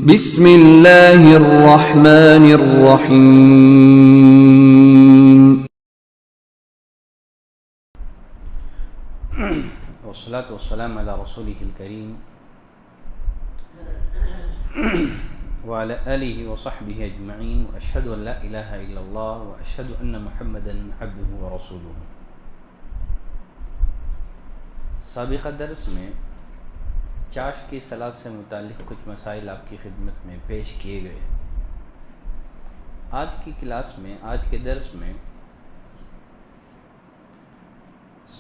بسم اللہ الرحمن الرحیم والصلاة والسلام على رسوله الكريم وعلى آله وصحبه أجمعين وأشهد أن لا إله إلا الله وأشهد أن محمدا عبده ورسوله. سابقہ درس میں چاش کی صلاۃ سے متعلق کچھ مسائل آپ کی خدمت میں پیش کیے گئے. آج کی کلاس میں، آج کے درس میں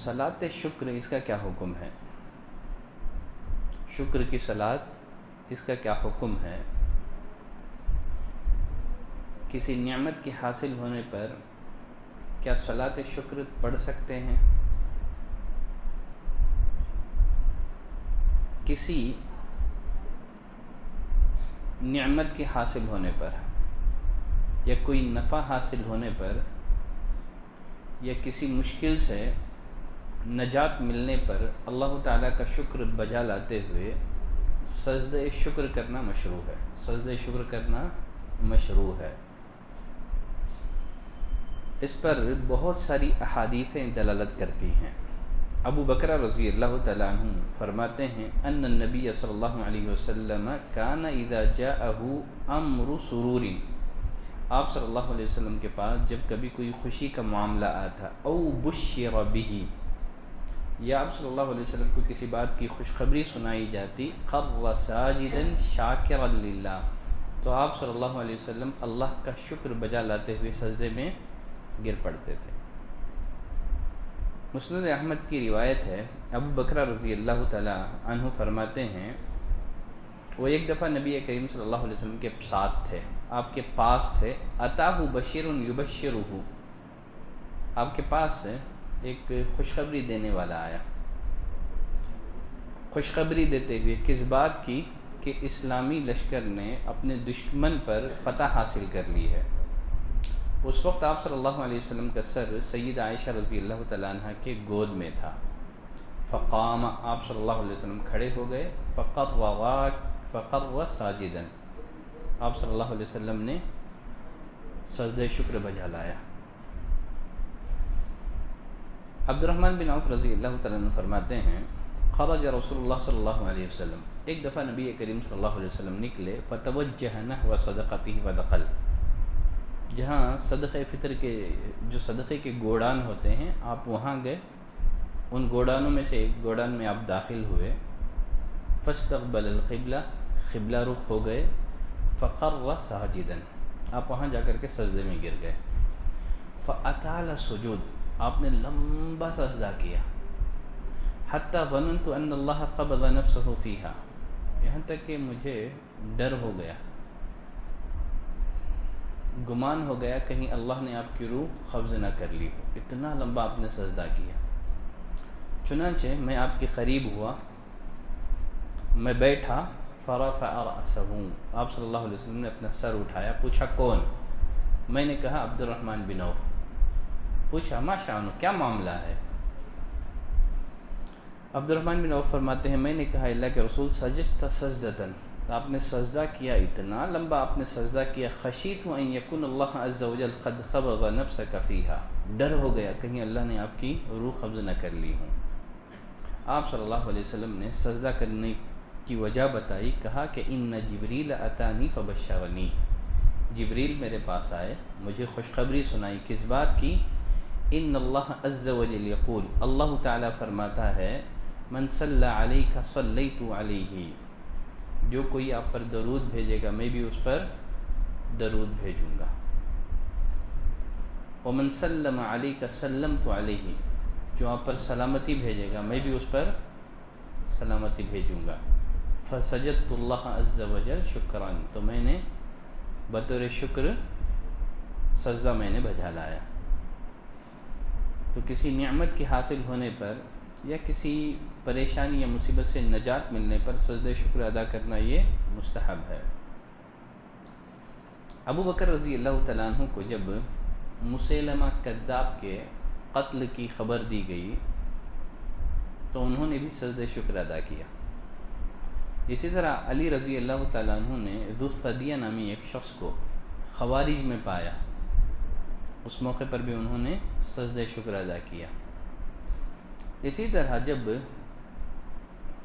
صلاۃ شکر اس کا کیا حکم ہے، شکر کی صلاۃ اس کا کیا حکم ہے، کسی نعمت کے حاصل ہونے پر کیا صلاۃ شکر پڑھ سکتے ہیں، کسی نعمت کے حاصل ہونے پر یا کوئی نفع حاصل ہونے پر یا کسی مشکل سے نجات ملنے پر اللہ تعالیٰ کا شکر بجا لاتے ہوئے سجدہ شکر کرنا مشروع ہے. سجدہ شکر کرنا مشروع ہے. اس پر بہت ساری احادیثیں دلالت کرتی ہیں. ابو بکر رضی اللہ تعالیٰ عنہ فرماتے ہیں ان النبی صلی اللہ علیہ وسلم کان اذا جاءہ امر سرور، آپ صلی اللہ علیہ وسلم کے پاس جب کبھی کوئی خوشی کا معاملہ آتا، او بشر بہ، یا آپ صلی اللہ علیہ وسلم کو کسی بات کی خوشخبری سنائی جاتی، خر ساجدا شاکرا للہ، تو آپ صلی اللہ علیہ وسلم اللہ کا شکر بجا لاتے ہوئے سجدے میں گر پڑتے تھے. مسند احمد کی روایت ہے، ابو بکر رضی اللہ تعالیٰ عنہ فرماتے ہیں وہ ایک دفعہ نبی کریم صلی اللہ علیہ وسلم کے ساتھ تھے، آپ کے پاس تھے. اتاہ بشیر یبشرہ، آپ کے پاس ایک خوشخبری دینے والا آیا. خوشخبری دیتے ہوئے کس بات کی؟ کہ اسلامی لشکر نے اپنے دشمن پر فتح حاصل کر لی ہے. اس وقت آپ صلی اللہ علیہ وسلم کا سر سیدہ عائشہ رضی اللہ تعالیٰ عنہ کے گود میں تھا. فقام، آپ صلی اللہ علیہ وسلم کھڑے ہو گئے. فقر ساجدا، آپ صلی اللہ علیہ وسلم نے سجدہ شکر بجا لایا. عبد الرحمن بن عوف رضی اللہ تعالیٰ عنہ فرماتے ہیں خرج رسول اللہ صلی اللہ علیہ وسلم، ایک دفعہ نبی کریم صلی اللہ علیہ وسلم نکلے. فتوجہ نحو صدقته ودخل، جہاں صدقہ فطر کے جو صدقے کے گوڑان ہوتے ہیں آپ وہاں گئے. ان گوڑانوں میں سے ایک گوڑان میں آپ داخل ہوئے. فاستقبل القبلہ، قبلہ رخ ہو گئے. فقر ساجدا، آپ وہاں جا کر کے سجدے میں گر گئے. فاطال السجود، آپ نے لمبا سجدہ کیا. حتی ظننت ان اللہ قبض نفسہ فیہا، یہاں تک کہ مجھے ڈر ہو گیا، گمان ہو گیا کہیں اللہ نے آپ کی روح قبض نہ کر لی ہو. اتنا لمبا آپ نے سجدہ کیا. چنانچہ میں آپ کے قریب ہوا، میں بیٹھا. فرفع رأسہ، آپ صلی اللہ علیہ وسلم نے اپنا سر اٹھایا. پوچھا کون؟ میں نے کہا عبد الرحمن بن عوف. پوچھا ما شأنہ، کیا معاملہ ہے؟ عبد الرحمن بن عوف فرماتے ہیں میں نے کہا اللہ کے رسول سجدت سجدتاً، آپ نے سجدہ کیا، اتنا لمبا آپ نے سجدہ کیا. خشیت ان یکون اللہ عز وجل قد قبض نفسک فیہا، ڈر ہو گیا کہیں اللہ نے آپ کی روح قبض نہ کر لی ہوں. آپ صلی اللہ علیہ وسلم نے سجدہ کرنے کی وجہ بتائی. کہا کہ ان جبریل اتانی فبشرنی، جبریل میرے پاس آئے، مجھے خوشخبری سنائی. کس بات کی؟ ان اللہ عز وجل یقول، اللہ تعالیٰ فرماتا ہے من صلی علیک صلیت علیہ، جو کوئی آپ پر درود بھیجے گا میں بھی اس پر درود بھیجوں گا. ومن سلم علیک سلمت علیہ، جو آپ پر سلامتی بھیجے گا میں بھی اس پر سلامتی بھیجوں گا. فسجدت اللہ عز وجل شکران، تو میں نے بطور شکر سجدہ میں نے بجا لایا. تو کسی نعمت کے حاصل ہونے پر یا کسی پریشانی یا مصیبت سے نجات ملنے پر سجدہ شکر ادا کرنا یہ مستحب ہے. ابو بکر رضی اللہ تعالیٰ عنہ کو جب مسیلمہ کذاب کے قتل کی خبر دی گئی تو انہوں نے بھی سجدہ شکر ادا کیا. اسی طرح علی رضی اللہ تعالیٰ عنہ نے ذو الثدیہ نامی ایک شخص کو خوارج میں پایا، اس موقع پر بھی انہوں نے سجدہ شکر ادا کیا۔ اسی طرح جب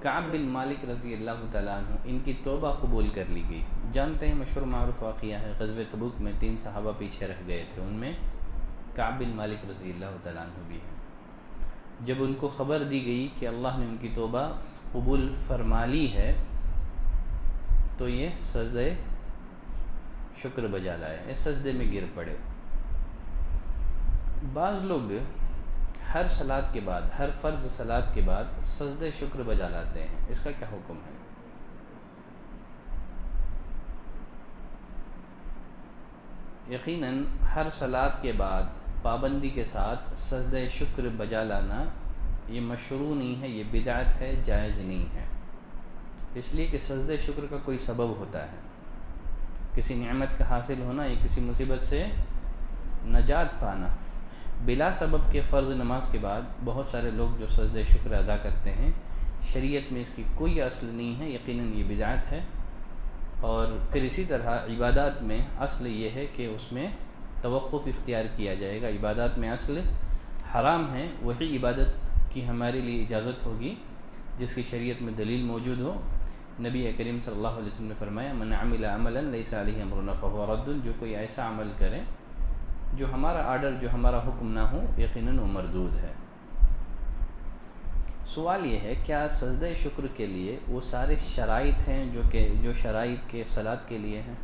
کعب بن مالک رضی اللہ تعالیٰ عنہ ان کی توبہ قبول کر لی گئی، جانتے ہیں مشہور معروف واقعہ ہے، غزوہ تبوک میں 3 صحابہ پیچھے رہ گئے تھے، ان میں کعب بن مالک رضی اللہ تعالیٰ عنہ بھی ہے۔ جب ان کو خبر دی گئی کہ اللہ نے ان کی توبہ قبول فرما لی ہے تو یہ سجدہ شکر بجا لائے، اس سجدے میں گر پڑے۔ بعض لوگ ہر صلاۃ کے بعد، ہر فرض صلاۃ کے بعد سجدہ شکر بجا لاتے ہیں، اس کا کیا حکم ہے؟ یقیناً ہر صلاۃ کے بعد پابندی کے ساتھ سجدہ شکر بجا لانا یہ مشروع نہیں ہے، یہ بدعت ہے، جائز نہیں ہے، اس لیے کہ سجدہ شکر کا کوئی سبب ہوتا ہے، کسی نعمت کا حاصل ہونا یا کسی مصیبت سے نجات پانا۔ بلا سبب کے فرض نماز کے بعد بہت سارے لوگ جو سجدہ شکر ادا کرتے ہیں، شریعت میں اس کی کوئی اصل نہیں ہے، یقیناً یہ بدعت ہے۔ اور پھر اسی طرح عبادات میں اصل یہ ہے کہ اس میں توقف اختیار کیا جائے گا، عبادات میں اصل حرام ہے، وہی عبادت کی ہمارے لیے اجازت ہوگی جس کی شریعت میں دلیل موجود ہو۔ نبی کریم صلی اللہ علیہ وسلم نے فرمایا من عمل عملا لیس علیہ امرنا فہو رد، جو کوئی ایسا عمل کرے جو ہمارا آرڈر، جو ہمارا حکم نہ ہو، یقیناً وہ مردود ہے۔ سوال یہ ہے کیا سجدہ شکر کے لیے وہ سارے شرائط ہیں جو شرائط کے صلاۃ کے لیے ہیں؟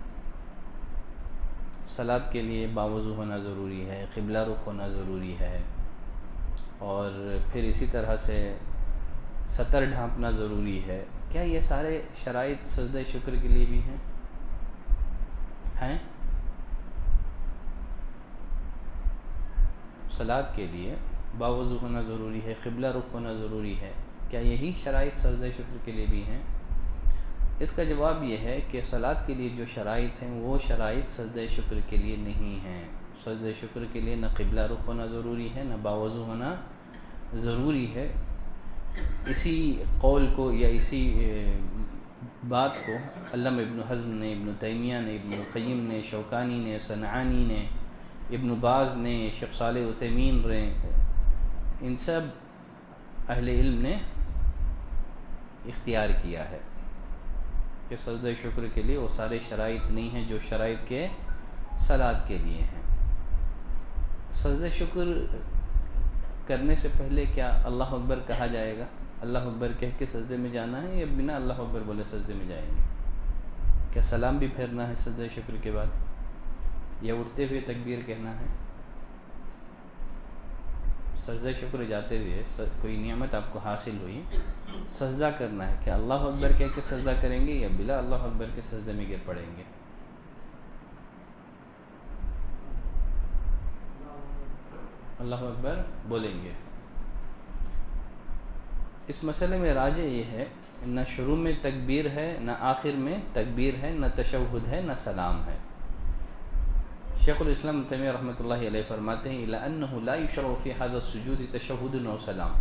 صلاۃ کے لیے باوضو ہونا ضروری ہے، قبلہ رخ ہونا ضروری ہے، اور پھر اسی طرح سے سطر ڈھانپنا ضروری ہے، کیا یہ سارے شرائط سجدہ شکر کے لیے بھی ہیں؟ صلاۃ کے لیے باوضو ہونا ضروری ہے، قبلہ رخ ہونا ضروری ہے، کیا یہی شرائط سجدہ شکر کے لیے بھی ہیں؟ اس کا جواب یہ ہے کہ صلاۃ کے لیے جو شرائط ہیں وہ شرائط سجدہ شکر کے لیے نہیں ہیں۔ سجدہ شکر کے لیے نہ قبلہ رخ ہونا ضروری ہے، نہ باوضو ہونا ضروری ہے۔ اسی قول کو یا اسی بات کو علامہ ابن حزم نے، ابن تیمیہ نے، ابن القیم نے، شوکانی نے، صنعانی نے، ابن باز نے، شیخ صالح عثیمین نے، ان سب اہل علم نے اختیار کیا ہے کہ سجدہ شکر کے لیے وہ سارے شرائط نہیں ہیں جو شرائط کے صلاۃ کے لیے ہیں۔ سجدہ شکر کرنے سے پہلے کیا اللہ اکبر کہا جائے گا؟ اللہ اکبر کہہ کے سجدے میں جانا ہے یا بنا اللہ اکبر بولے سجدے میں جائیں گے؟ کیا سلام بھی پھیرنا ہے سجدہ شکر کے بعد یا اٹھتے ہوئے تکبیر کہنا ہے؟ سجدہ شکر جاتے ہوئے کوئی نعمت آپ کو حاصل ہوئی، سجدہ کرنا ہے، کہ اللہ اکبر کہہ کے سجدہ کریں گے یا بلا اللہ اکبر کے سجدے میں گر پڑیں گے؟ اللہ اکبر بولیں گے۔ اس مسئلے میں راجح یہ ہے نہ شروع میں تکبیر ہے، نہ آخر میں تکبیر ہے، نہ تشہد ہے، نہ سلام ہے۔ شیخ الاسلام ابن تیمیہ رحمۃ اللہ علیہ فرماتے ہیں الا انه لا يشرع في هذا السجود تشہد و سلام،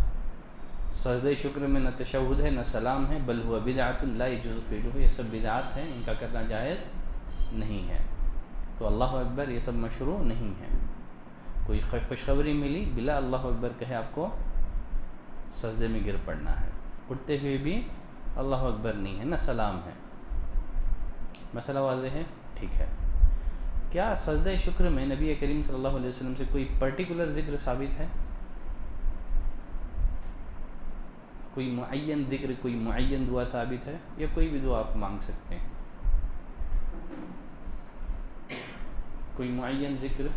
سجدہ شکر میں نہ تشہد ہے نہ سلام ہے، بل هو بدعۃ لا يجوز فعلہ، یہ سب بدعات ہیں، ان کا کرنا جائز نہیں ہے۔ تو اللہ اکبر یہ سب مشروع نہیں ہے۔ کوئی خوشخبری ملی، بلا اللہ اکبر کہے آپ کو سجدے میں گر پڑنا ہے، اٹھتے ہوئے بھی اللہ اکبر نہیں ہے، نہ سلام ہے۔ مسئلہ واضح ہے؟ ٹھیک ہے۔ کیا سجدہ شکر میں نبی کریم صلی اللہ علیہ وسلم سے کوئی پرٹیکولر ذکر ثابت ہے؟ کوئی معین ذکر، کوئی معین دعا ثابت ہے، یا کوئی بھی دعا آپ مانگ سکتے ہیں؟ کوئی معین ذکر؟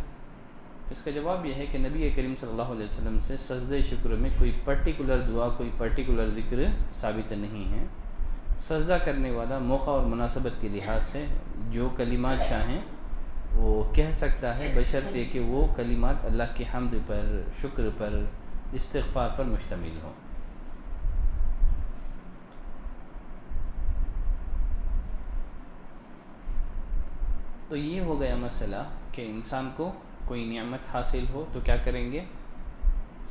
اس کا جواب یہ ہے کہ نبی کریم صلی اللہ علیہ وسلم سے سجدہ شکر میں کوئی پرٹیکولر دعا، کوئی پرٹیکولر ذکر ثابت نہیں ہے۔ سجدہ کرنے والا موقع اور مناسبت کے لحاظ سے جو کلمات چاہیں وہ کہہ سکتا ہے، بشرطے کہ وہ کلمات اللہ کی حمد پر، شکر پر، استغفار پر مشتمل ہوں۔ تو یہ ہو گیا مسئلہ کہ انسان کو کوئی نعمت حاصل ہو تو کیا کریں گے؟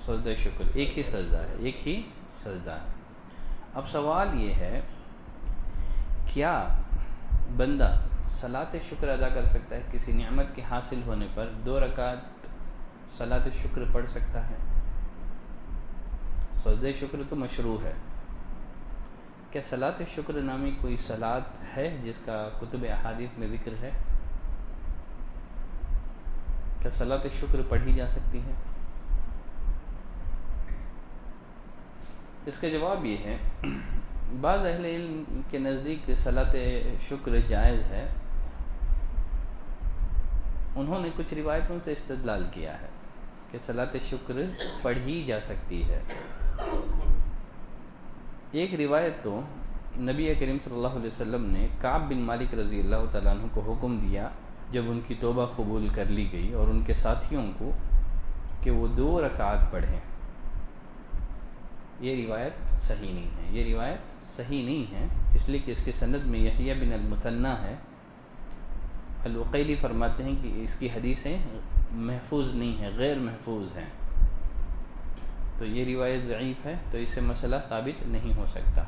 سجدہ شکر، ایک ہی سجدہ ہے، ایک ہی سجدہ ہے۔ اب سوال یہ ہے کیا بندہ صلاۃ شکر ادا کر سکتا ہے؟ کسی نعمت کے حاصل ہونے پر 2 رکعت صلاۃ شکر پڑھ سکتا ہے؟ سجدہ شکر تو مشروع ہے، کیا صلاۃ شکر نامی کوئی صلاۃ ہے جس کا کتب احادیث میں ذکر ہے؟ کیا صلاۃ شکر پڑھی جا سکتی ہے؟ اس کا جواب یہ ہے، بعض اہل علم کے نزدیک صلاۃ شکر جائز ہے۔ انہوں نے کچھ روایتوں سے استدلال کیا ہے کہ صلاۃ شکر پڑھی جا سکتی ہے۔ ایک روایت تو نبی کریم صلی اللہ علیہ وسلم نے کعب بن مالک رضی اللہ تعالیٰ عنہ کو حکم دیا جب ان کی توبہ قبول کر لی گئی اور ان کے ساتھیوں کو کہ وہ 2 رکعات پڑھیں۔ یہ روایت صحیح نہیں ہے، یہ روایت صحیح نہیں ہے، اس لیے کہ اس کے سند میں یحییٰ بن المثنیٰ ہے۔ العقیلی فرماتے ہیں کہ اس کی حدیثیں محفوظ نہیں ہیں، غیر محفوظ ہیں، تو یہ روایت ضعیف ہے، تو اس سے مسئلہ ثابت نہیں ہو سکتا،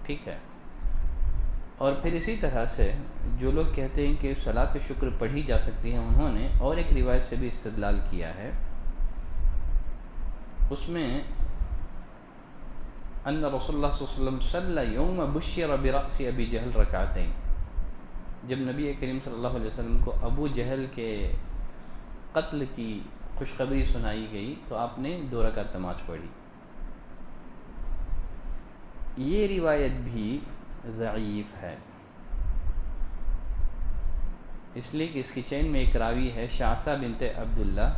ٹھیک ہے۔ اور پھر اسی طرح سے جو لوگ کہتے ہیں کہ صلاۃ شکر پڑھی جا سکتی ہے، انہوں نے اور ایک روایت سے بھی استدلال کیا ہے، اس میں ان رسول اللہ صلی اللہ علیہ وسلم صلی یوم بشر برأس ابی جہل رکعتین، جب نبی کریم صلی اللہ علیہ وسلم کو ابو جہل کے قتل کی خوشخبری سنائی گئی تو آپ نے 2 رکعت نماز پڑھی۔ یہ روایت بھی ضعیف ہے، اس لیے کہ اس کی چین میں ایک راوی ہے شعثہ بنت عبداللہ،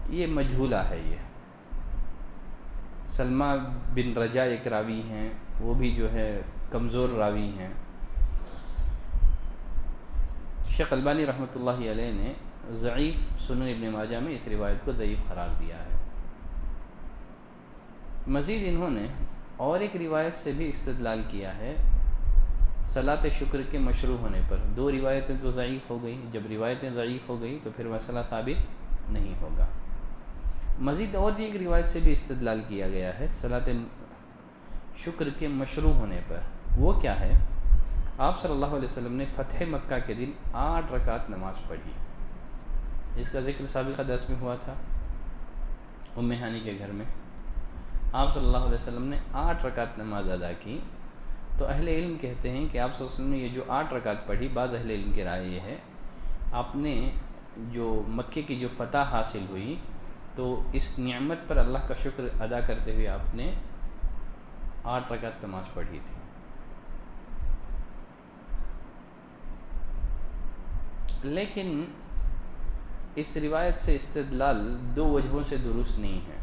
یہ مجہولہ ہے۔ یہ سلمہ بن رجا ایک راوی ہیں، وہ بھی جو ہے کمزور راوی ہیں۔ شیخ البانی رحمۃ اللہ علیہ نے ضعیف سنن ابن ماجہ میں اس روایت کو ضعیف قرار دیا ہے۔ مزید انہوں نے اور ایک روایت سے بھی استدلال کیا ہے صلاۃ شکر کے مشروع ہونے پر۔ 2 روایتیں تو ضعیف ہو گئی، جب روایتیں ضعیف ہو گئی تو پھر مسئلہ ثابت نہیں ہوگا۔ مزید اور ایک روایت سے بھی استدلال کیا گیا ہے صلاۃ شکر کے مشروع ہونے پر۔ وہ کیا ہے؟ آپ صلی اللہ علیہ وسلم نے فتح مکہ کے دن 8 رکعت نماز پڑھی، اس کا ذکر سابقہ درس میں ہوا تھا ام ہانی کے گھر میں۔ آپ صلی اللہ علیہ وسلم نے 8 رکعت نماز ادا کی، تو اہل علم کہتے ہیں کہ آپ صلی اللہ علیہ وسلم نے یہ جو 8 رکعت پڑھی، بعض اہل علم کی رائے یہ ہے آپ نے جو مکے کی جو فتح حاصل ہوئی تو اس نعمت پر اللہ کا شکر ادا کرتے ہوئے آپ نے 8 رکعت نماز پڑھی تھی۔ لیکن اس روایت سے استدلال 2 وجہوں سے درست نہیں ہے۔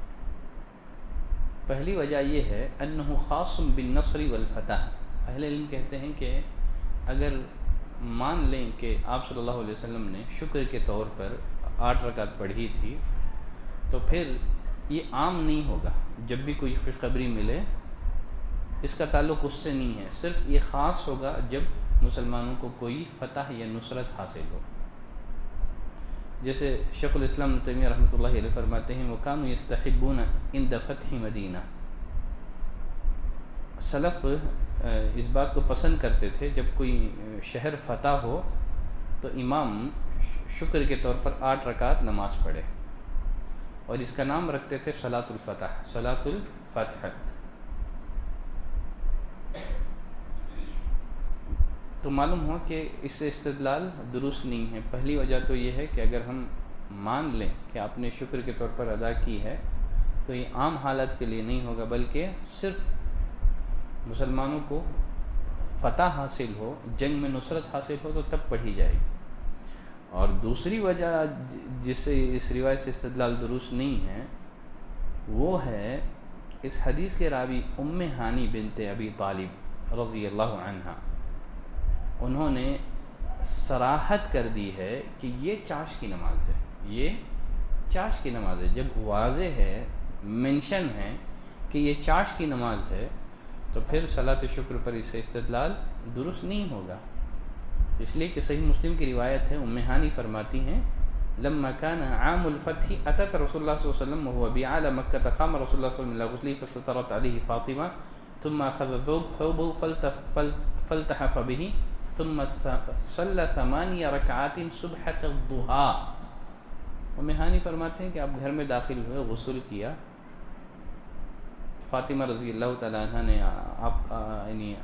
پہلی وجہ یہ ہے انہ خاص بالنصر والفتح، اہل علم کہتے ہیں کہ اگر مان لیں کہ آپ صلی اللہ علیہ وسلم نے شکر کے طور پر 8 رکعت پڑھی تھی تو پھر یہ عام نہیں ہوگا، جب بھی کوئی خوشخبری ملے اس کا تعلق اس سے نہیں ہے، صرف یہ خاص ہوگا جب مسلمانوں کو کوئی فتح یا نصرت حاصل ہو۔ جیسے شیخ الاسلام ابن تیمیہ رحمۃ اللہ علیہ فرماتے ہیں وَكَانُوا يَسْتَحِبُّونَ عِنْدَ فَتْحِ مدینہ، سلف اس بات کو پسند کرتے تھے جب کوئی شہر فتح ہو تو امام شکر کے طور پر 8 رکعت نماز پڑھے، اور اس کا نام رکھتے تھے صلاۃ الفتح، صلاۃ الفتح۔ تو معلوم ہوا کہ اس سے استدلال درست نہیں ہے۔ پہلی وجہ تو یہ ہے کہ اگر ہم مان لیں کہ آپ نے شکر کے طور پر ادا کی ہے تو یہ عام حالت کے لیے نہیں ہوگا، بلکہ صرف مسلمانوں کو فتح حاصل ہو، جنگ میں نصرت حاصل ہو تو تب پڑھی جائے گی۔ اور دوسری وجہ جس سے اس روایت سے استدلال درست نہیں ہے وہ ہے اس حدیث کے راوی ام ہانی بنت ابی طالب رضی اللہ عنہا، انہوں نے صراحت کر دی ہے کہ یہ چاش کی نماز ہے، یہ چاش کی نماز ہے۔ جب واضح ہے، منشن ہے کہ یہ چاش کی نماز ہے تو پھر صلاۃ شکر پر اس سے استدلال درست نہیں ہوگا، اس لیے کہ صحیح مسلم کی روایت ہے، ام ہانی فرماتی ہیں لما كان عام الفتح اتت رسول اللہ صلی اللہ علیہ وسلم وهو بعلى مکہ قام رسول اللہ صلی اللہ علیہ وسلم الى غسله فسترت عليه فاطمہ ثم أخذ ثوبه فالتحف به ثم صلى 8 ركعات صبحة الضحى. امہانی فرماتے ہیں کہ آپ گھر میں داخل ہوئے، غسل کیا، فاطمہ رضی اللہ تعالیٰ عنہ نے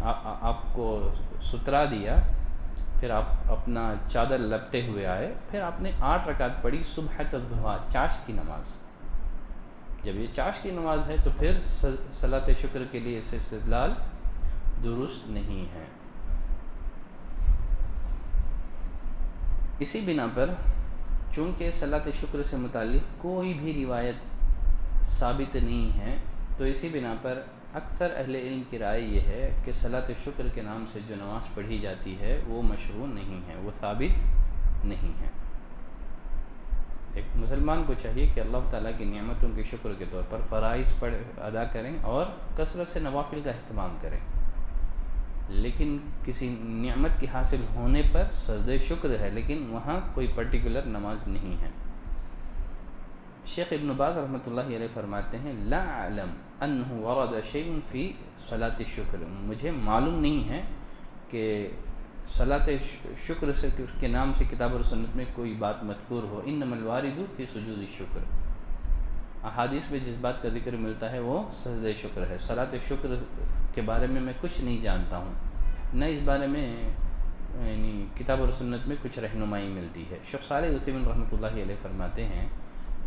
آپ کو سترا دیا، پھر آپ اپنا چادر لپٹے ہوئے آئے، پھر آپ نے 8 رکعت پڑھی صبحۃ الضحیٰ، چاش کی نماز. جب یہ چاش کی نماز ہے تو پھر صلاۃ شکر کے لیے اس استدلال درست نہیں ہے. اسی بنا پر چونکہ صلاۃ شکر سے متعلق کوئی بھی روایت ثابت نہیں ہے، تو اسی بنا پر اکثر اہل علم کی رائے یہ ہے کہ صلاۃ شکر کے نام سے جو نماز پڑھی جاتی ہے وہ مشروع نہیں ہے، وہ ثابت نہیں ہے. ایک مسلمان کو چاہیے کہ اللہ تعالیٰ کی نعمتوں کے شکر کے طور پر فرائض ادا کریں اور کثرت سے نوافل کا اہتمام کریں، لیکن کسی نعمت کی حاصل ہونے پر سجدہ شکر ہے، لیکن وہاں کوئی پرٹیکولر نماز نہیں ہے. شیخ ابن باز رحمۃ اللہ علیہ فرماتے ہیں لا اعلم انہ ورد شیء فی صلاۃ الشکر، مجھے معلوم نہیں ہے کہ صلاۃ شکر کے نام سے کتاب اور سنت میں کوئی بات مذکور ہو. انما الوارد فی سجود الشکر، احادیث میں جس بات کا ذکر ملتا ہے وہ سجدہ شکر ہے. صلاۃ شکر کے بارے میں کچھ نہیں جانتا ہوں، نہ اس بارے میں کتاب اور سنت میں کچھ رہنمائی ملتی ہے. شیخ صالح عثیمین رحمۃ اللہ علیہ فرماتے ہیں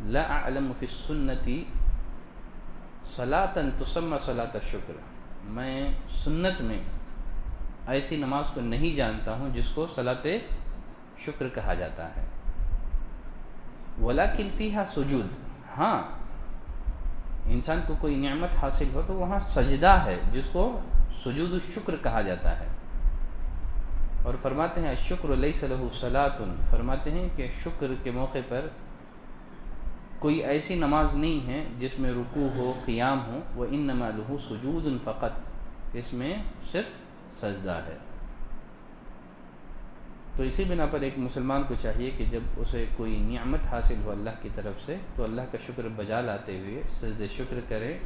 لا اعلم فی السنت صلاۃ تسمى صلاۃ الشکر، میں سنت میں ایسی نماز کو نہیں جانتا ہوں جس کو صلاۃ شکر کہا جاتا ہے. ولیکن فیہا سجود، ہاں انسان کو کوئی نعمت حاصل ہو تو وہاں سجدہ ہے جس کو سجود الشکر کہا جاتا ہے. اور فرماتے ہیں الشکر لیس لہ صلاۃ، فرماتے ہیں کہ شکر کے موقع پر کوئی ایسی نماز نہیں ہے جس میں رکوع ہو، قیام ہو. وانما لہ سجود فقط، اس میں صرف سجدہ ہے. تو اسی بنا پر ایک مسلمان کو چاہیے کہ جب اسے کوئی نعمت حاصل ہو اللہ کی طرف سے تو اللہ کا شکر بجا لاتے ہوئے سجدہ شکر کرے.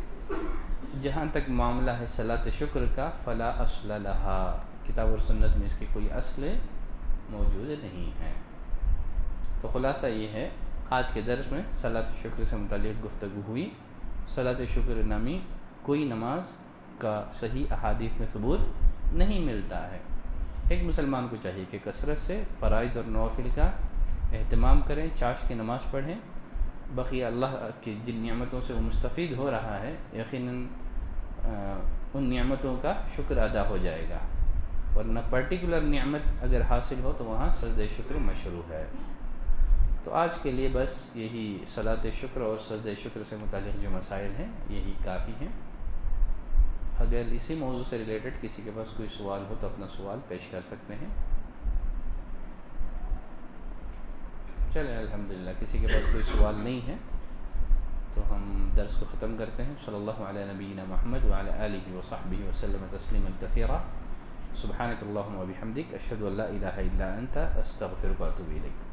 جہاں تک معاملہ ہے صلاۃ شکر کا فلا اصل لہا، کتاب اور سنت میں اس کی کوئی اصل موجود نہیں ہے. تو خلاصہ یہ ہے آج کے درس میں صلاۃ شکر سے متعلق گفتگو ہوئی. صلاۃ شکر نامی کوئی نماز کا صحیح احادیث میں ثبوت نہیں ملتا ہے. ایک مسلمان کو چاہیے کہ کثرت سے فرائض اور نوافل کا اہتمام کریں، چاش کی نماز پڑھیں. بقیہ اللہ کی جن نعمتوں سے وہ مستفید ہو رہا ہے یقیناً ان نعمتوں کا شکر ادا ہو جائے گا، ورنہ پرٹیکولر نعمت اگر حاصل ہو تو وہاں سجدہ شکر مشروع ہے. تو آج کے لیے بس یہی صلاۃ شکر اور سجدہ شکر سے متعلق جو مسائل ہیں یہی کافی ہیں. اگر اسی موضوع سے ریلیٹڈ کسی کے پاس کوئی سوال ہو تو اپنا سوال پیش کر سکتے ہیں. چلیں الحمدللہ کسی کے پاس کوئی سوال نہیں ہے تو ہم درس کو ختم کرتے ہیں. صلی اللہ علیہ نبینا محمد وعلی آلہ وصحبہ وسلم تسلیما کثیرا. سبحانک اللہم وبحمدک اشہد ان لا الہ الا انت استغفرک واتوب الیک.